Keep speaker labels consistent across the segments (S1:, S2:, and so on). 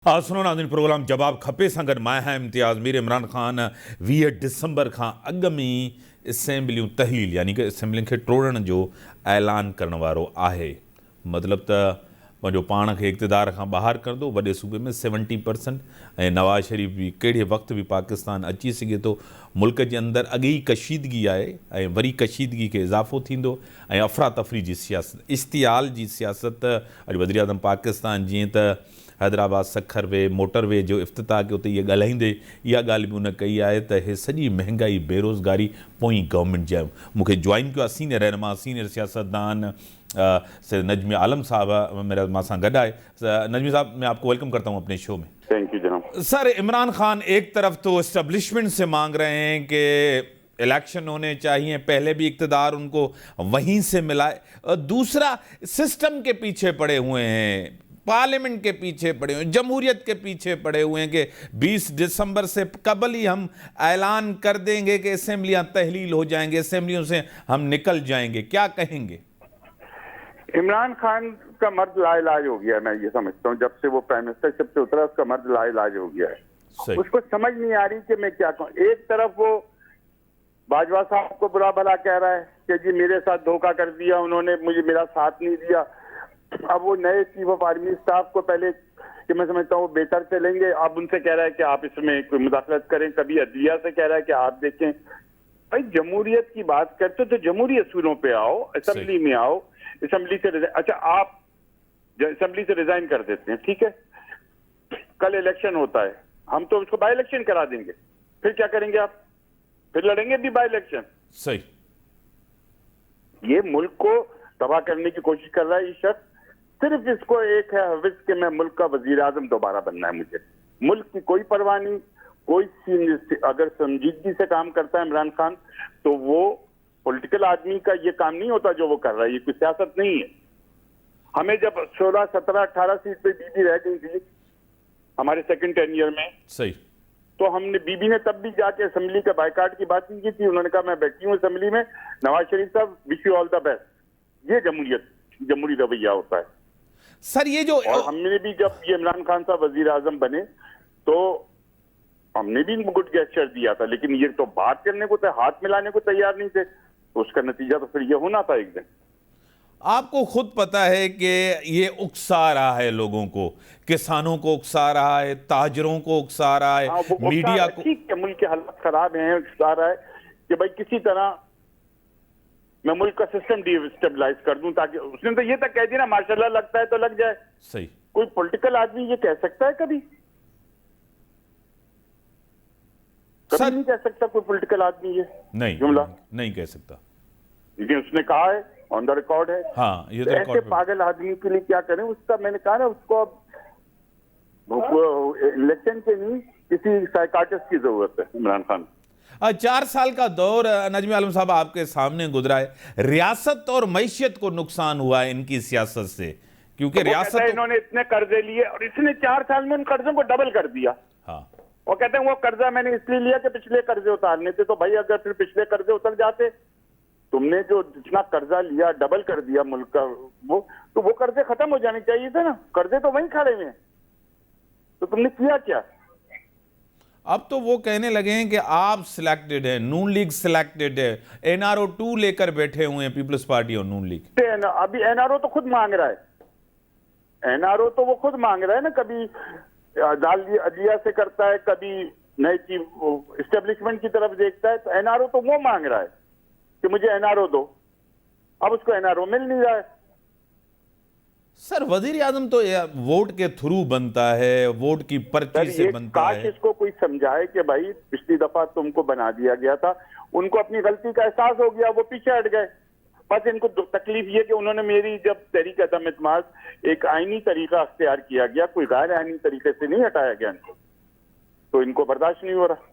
S1: सुनो नाज़रीन, प्रोग्राम जवाब खपे सां गॾु मां आहियां इम्तियाज़ मीर। इमरान ख़ान 20 डिसंबर खां अॻु में असेंबलियूं तहलील यानी कि असेंबलियुनि खे टोड़ण जो ऐलान करण वारो आहे। मतिलबु त पंहिंजो पाण खे इक़्तिदार खां ॿाहिरि कंदो वॾे सूबे में 70%। ऐं नवाज़ शरीफ़ बि कहिड़े वक़्तु बि पाकिस्तान अची सघे थो। मुल्क जे अंदरि अॻे ई कशीदगी आहे ऐं वरी कशीदगी खे इज़ाफ़ो थींदो ऐं अफ़रा तफ़री जी सियासत, इश्तियाल जी सियासत। अॼु वज़ीर आज़म पाकिस्तान जीअं त हैदराबाद सखर वे मोटरवे जो इफ़्तिताह कयो त इहा ॻाल्हाईंदे इहा ॻाल्हि बि उन कई आहे त हे सॼी महांगाई बेरोज़गारी पोइ गवर्नमेंट जे मूंखे ज्वाइन कयो आहे सीनियर रहनुमा सीनियर सियासतदान सैयद नजमी आलम साहब मेरा मां सां गॾु आहे। नजमी साहब, मैं आपको वेलकम करता हूँ अपने शो में।
S2: थैंक यू जनाब।
S1: सर, इमरान खान एक तरफ तो इस्टेब्लिशमेंट से मांग रहे हैं कि इलेक्शन होने चाहिए, पहले भी इक़्तिदार उनको वहीं से मिला है, दूसरा सिस्टम के पीछे पड़े हुए हैं, पार्लियामेंट के पीछे पड़े हुए हैं, जमहूरियत के पीछे पड़े हुए हैं कि 20 दिसंबर से कबल ही हम ऐलान कर देंगे कि असेंबलियां तहलील हो जाएंगे, असेंबलियों से हम निकल जाएंगे। क्या कहेंगे?
S2: इमरान खान का मर्द लाइलाज हो गया है, मैं ये समझता हूँ। जब से वो प्राइम मिनिस्टरशिप से उतरा उसका मर्द लाइलाज हो गया है। उसको समझ नहीं आ रही कि मैं क्या कहूँ। एक तरफ वो बाजवा साहब को बुरा भला कह रहा है कि जी मेरे साथ धोखा कर दिया उन्होंने, मुझे मेरा साथ नहीं दिया। अब वो नए चीफ ऑफ आर्मी स्टाफ को पहले कि मैं समझता हूँ बेहतर चलेंगे, अब उनसे कह रहा है कि आप इसमें कोई मुदाखलत करें। कभी अदलिया से कह रहा है कि आप देखें। भाई जमहूरियत की बात करते तो जमहूरी असूलों पे आओ, असेंबली में आओ। असेंबली से अच्छा आप असेंबली से रिजाइन कर देते हैं, ठीक है, कल इलेक्शन होता है, हम तो उसको बाई इलेक्शन करा देंगे। फिर क्या करेंगे आप? फिर लड़ेंगे भी बाई इलेक्शन।
S1: सही।
S2: ये मुल्क को तबाह करने की कोशिश कर रहा है ये शख्स। सिर्फ इसको एक है हविस कि मैं मुल्क का वजीर आजम दोबारा बनना है मुझे। मुल्क की कोई परवाह नहीं, कोई अगर संजीदगी से काम करता है इमरान खान तो वो पॉलिटिकल आदमी का ये काम नहीं होता जो वो कर रहा है। ये कोई सियासत नहीं है। हमें जब 16, 17, 18 सीट पे बीबी रह गई थी हमारे सेकंड टेन्योर में, सही, तो हमने बीबी ने तब भी जाके असेंबली का बायकाट की बात नहीं की थी। उन्होंने कहा मैं बैठी हूँ असेंबली में, नवाज शरीफ साहब wish you all the best. ये जमहूरी रवैया होता है
S1: सर। ये जो
S2: और हमने भी जब ये इमरान खान साहब वजीर आजम बने तो हमने भी इनको गुड गेस्चर दिया था, लेकिन ये तो बात करने को, हाथ मिलाने को तैयार नहीं थे। तो उसका नतीजा तो फिर ये होना था एक दिन।
S1: आपको खुद पता है कि ये उकसा रहा है लोगों को, किसानों को उकसा रहा है, ताजरों को उकसा रहा है, मीडिया को।
S2: ठीक है, मुल्क के हालात खराब हैं, उकसा रहा है कि भाई किसी तरह मैं मुल्क का सिस्टम डिस्टेबलाइज कर दूं, ताकि उसने तो ये तक कह दिया ना माशाल्लाह लगता है तो लग जाए।
S1: सही।
S2: कोई पॉलिटिकल आदमी ये कह सकता है कभी? कभी नहीं कह सकता कोई पॉलिटिकल आदमी ये
S1: नहीं
S2: जुमला
S1: नहीं कह सकता,
S2: लेकिन उसने कहा है, ऑन द रिकॉर्ड है।
S1: हाँ, ये तो
S2: ऐसे पागल आदमी के लिए क्या करें? उसका मैंने कहा ना, उसको अब इलेक्शन के नहीं किसी साइकाट्रिस्ट की जरूरत है इमरान खान।
S1: 4 साल का दौर नजमी आलम साहब आपके सामने गुजरा है। रियासत और मईशत को नुकसान हुआ है इनकी सियासत से, क्योंकि
S2: तो
S1: रियासत
S2: इन्होंने इतने कर्जे लिए और इसने 4 साल में उन कर्जों को डबल कर दिया।
S1: हाँ,
S2: वो कहते हैं वो कर्जा मैंने इसलिए लिया कि पिछले कर्जे उतारने थे। तो भाई अगर फिर पिछले कर्जे उतर जाते, तुमने जो जितना कर्जा लिया डबल कर दिया मुल्क का, वो कर्जे खत्म हो जाने चाहिए थे ना। कर्जे तो वहीं खड़े हुए हैं, तो तुमने किया क्या?
S1: अब तो वो कहने लगे हैं कि आप सिलेक्टेड है, नून लीग सिलेक्टेड है, एनआरओ 2 लेकर बैठे हुए हैं पीपल्स पार्टी और नून लीग।
S2: अभी एनआरओ तो खुद मांग रहा है, एनआरओ तो वो खुद मांग रहा है ना। कभी अदलिया से करता है, कभी नए चीफ इस्टेब्लिशमेंट की तरफ देखता है। तो एनआरओ तो वो मांग रहा है कि मुझे एनआरओ दो। अब उसको एनआरओ मिल नहीं रहा है।
S1: सर, वजीर आजम तो वोट के थ्रू बनता है, वोट की पर्ची से बनता है।
S2: काश इसको कोई समझाए कि भाई पिछली दफा तुमको बना दिया गया था। उनको अपनी गलती का एहसास हो गया, वो पीछे हट गए। बस इनको तकलीफ ये कि उन्होंने मेरी जब तहरीक अदम इत्माद एक आईनी तरीका अख्तियार किया गया, कोई गैर आईनी तरीके से नहीं हटाया गया इनको, तो इनको बर्दाश्त नहीं हो रहा।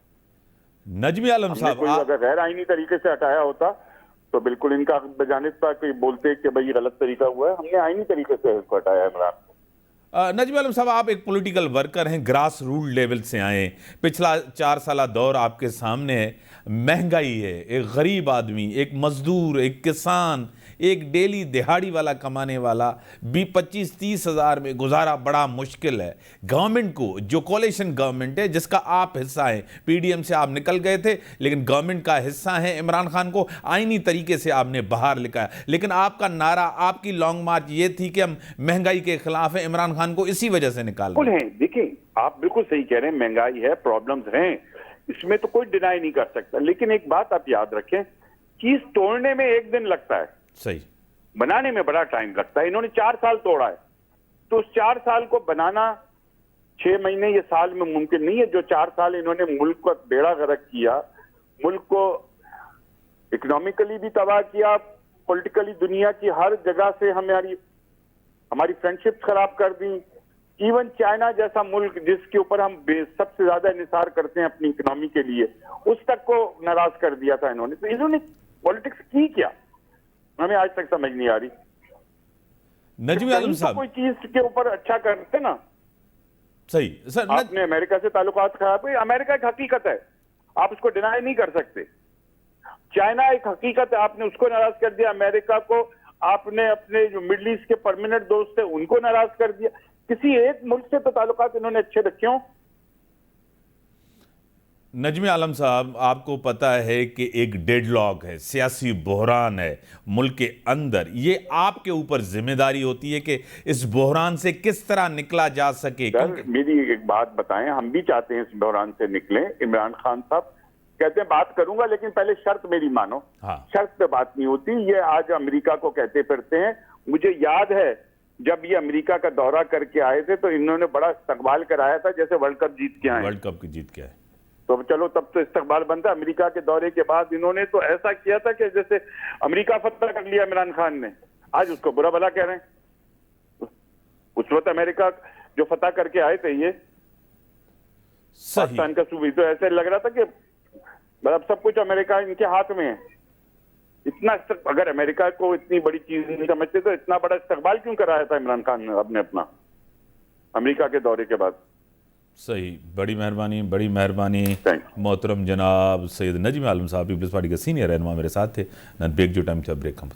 S1: नजमी आलम साहब,
S2: अगर गैर आईनी तरीके से हटाया होता तो बिल्कुल इनका बजानिब था कि बोलते कि भाई गलत तरीका हुआ है। हमने आईनी तरीके से इसको हटाया इमरान।
S1: नजमी आलम साहब, आप एक पॉलिटिकल वर्कर हैं, ग्रास रूट लेवल से आए, पिछला 4 साल दौर आपके सामने है। महंगाई है, एक गरीब आदमी, एक मजदूर, एक किसान, एक डेली दिहाड़ी वाला कमाने वाला 25-30 हज़ार में गुजारा बड़ा मुश्किल है। गवर्नमेंट को, जो कोalition गवर्नमेंट है जिसका आप हिस्सा हैं, पीडीएम से आप निकल गए थे लेकिन गवर्नमेंट का हिस्सा है, इमरान खान को आईनी तरीके से आपने बाहर लिखा, लेकिन आपका नारा, आपकी लॉन्ग मार्च ये थी कि हम महंगाई के खिलाफ हैं, इमरान खान को इसी वजह से निकाल रहे हैं।
S2: देखिए, आप बिल्कुल सही कह रहे हैं, महंगाई है, प्रॉब्लम्स हैं, इसमें तो कोई डिनाई नहीं कर सकता, लेकिन एक बात आप याद रखें, चीज तोड़ने में 1 दिन लगता है,
S1: सही,
S2: बनाने में बड़ा टाइम लगता है। इन्होंने 4 साल तोड़ा है, तो उस 4 साल को बनाना 6 महीने या साल में मुमकिन नहीं है। जो 4 साल इन्होंने मुल्क को बेड़ा गर्क किया, मुल्क को इकोनॉमिकली भी तबाह किया, पॉलिटिकली दुनिया की हर जगह से हमारी फ्रेंडशिप खराब कर दी। इवन चाइना जैसा मुल्क जिसके ऊपर हम सबसे ज्यादा निसार करते हैं अपनी इकोनॉमी के लिए, उस तक को नाराज कर दिया था इन्होंने। तो इन्होंने पॉलिटिक्स की क्या, हमें आज तक समझ नहीं आ रही।
S1: नजमी आलम साहब,
S2: कोई चीज के ऊपर अच्छा करते ना,
S1: सही सर,
S2: आपने अमेरिका से ताल्लुकात खराब है, अमेरिका एक हकीकत है, आप उसको डिनाई नहीं कर सकते। चाइना एक हकीकत है, आपने उसको नाराज कर दिया। अमेरिका को आपने अपने जो मिडिल ईस्ट के परमानेंट दोस्त थे उनको नाराज कर दिया। किसी एक मुल्क से तो ताल्लुकात इन्होंने अच्छे रखे हों।
S1: नजमी आलम साहब, आपको पता है कि एक डेडलॉक है, सियासी बहरान है मुल्क के अंदर, ये आपके ऊपर जिम्मेदारी होती है कि इस बहरान से किस तरह निकला जा सके।
S2: मेरी एक बात बताएं, हम भी चाहते हैं इस बहरान से निकलें। इमरान खान साहब कहते हैं बात करूंगा लेकिन पहले शर्त मेरी मानो।
S1: हाँ।
S2: शर्त पे बात नहीं होती, ये आज अमेरिका को कहते फिरते हैं। मुझे याद है जब ये अमेरिका का दौरा करके आए थे तो इन्होंने बड़ा इस्तकबाल कराया था जैसे वर्ल्ड कप जीत के आए।
S1: वर्ल्ड कप जीत के आए
S2: तो चलो, तब तो इस्तकबाल बनता। अमेरिका के दौरे के बाद इन्होंने तो ऐसा किया था कि जैसे अमेरिका फतह कर लिया इमरान खान ने, आज उसको बुरा भला कह रहे हैं। उस वक्त अमेरिका जो फतह करके आए थे ये पाकिस्तान का सूबी, तो ऐसे लग रहा था कि मतलब सब कुछ अमेरिका इनके हाथ में है। इतना अगर अमेरिका को इतनी बड़ी चीज नहीं समझते तो इतना बड़ा इस्तकबाल क्यों कराया था इमरान खान ने अपने अपना अमेरिका के दौरे के बाद।
S1: सही, बड़ी मेहरबानी मोहतरम जनाब सैयद नजमी आलम साहब, पीपल्स पार्टी के सीनियर रहनुमा मेरे साथ थे। ब्रेक जो टाइम था ब्रेक का